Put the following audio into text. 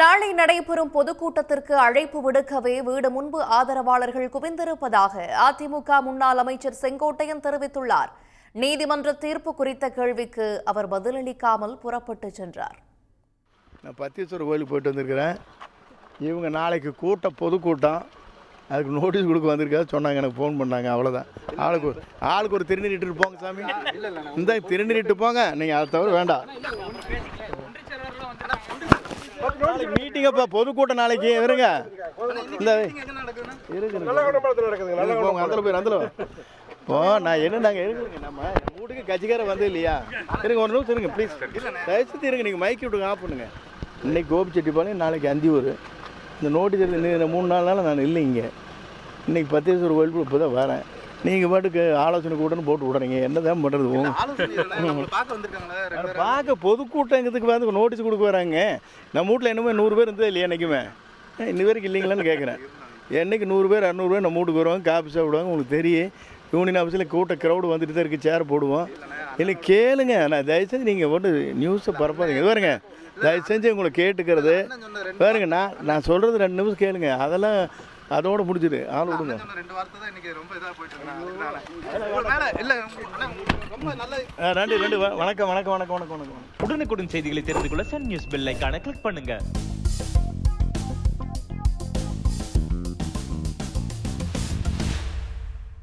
நாளை நடைபெறும் பொதுக்கூட்டத்திற்கு அழைப்பு விடுக்கவே வீடு முன்பு ஆதரவாளர்கள் குவிந்திருப்பதாக அதிமுக முன்னாள் அமைச்சர் செங்கோட்டையன் தெரிவித்துள்ளார். நீதிமன்ற தீர்ப்பு குறித்த கேள்விக்கு அவர் பதிலளிக்காமல் புறப்பட்டு சென்றார். நான் பத்தீஸ்வரர் கோயிலுக்கு போயிட்டு வந்திருக்கிறேன். இவங்க நாளைக்கு பொதுக்கூட்டம் அதுக்கு நோட்டீஸ் கொடுக்க வந்திருக்காது சொன்னாங்க. எனக்கு ஃபோன் பண்ணாங்க. அவ்வளோதான். ஆளுக்கு ஒரு திருநீட்டு போங்க சாமி. இந்த திருநீட்டு போங்க. நீங்கள் அதை தவிர வேண்டாம். மீட்டிங்கப்பா பொதுக்கூட்டம் நாளைக்கு இருங்க. இந்த போங்க இப்போ நான் என்னங்க இருக்குங்க. நம்ம வீட்டுக்கு கட்சிக்கார வந்து இல்லையா? இருங்க ஒரு நிமிஷம் இருங்க ப்ளீஸ். தயவுசெய்து இருங்க. நீங்கள் மைக்கி விட்டுங்க ஆஃப் பண்ணுங்க. இன்னைக்கு கோபிச்செட்டிப்பாளையம், நாளைக்கு அந்தியூர். இந்த நோட்டீஸ் இந்த 3-4 நாள் நான் இல்லைங்க. இன்றைக்கி பத்தீஸ்வரர் கோயிலுக்கு இப்போ தான் வரேன். நீங்கள் பாட்டுக்கு ஆலோசனை கூட்டன்னு போட்டு விடுறீங்க. என்ன தான் பண்ணுறது? பார்க்க பொதுக்கூட்டங்கிறதுக்கு வந்து நோட்டீஸ் கொடுக்க வராங்க. நம்ம வீட்டில் என்னமோ 100 பேர் இருந்தது இல்லையா? என்றைக்குமே இன்னி வரைக்கும் இல்லைங்களான்னு கேட்குறேன். என்றைக்கு 100 பேர் 200 பேர் நம்ம வீட்டுக்கு வருவாங்க, காப்பி சாப்பிடுவாங்க. உங்களுக்கு தெரியும், யூனியன் ஆஃபீஸில் க்ரௌடு வந்துட்டு தான் இருக்குது. சேர் போடுவோம். இல்லை கேளுங்க. நான் தயவுசெஞ்சு நீங்கள் போட்டு நியூஸை பரப்பாதீங்க. இது பாருங்க, தயவு செஞ்சு உங்களை கேட்டுக்கிறது பாருங்க. நான் சொல்கிறது 2 நிமிஷம் கேளுங்க. அதெல்லாம் அதோட முடிஞ்சுது. ஆள் விடுங்க. வணக்கம். உடனுக்குடன் செய்திகளை தெரிந்து கொள்ள சன் நியூஸ் பெல் ஐகானை கிளிக் பண்ணுங்க.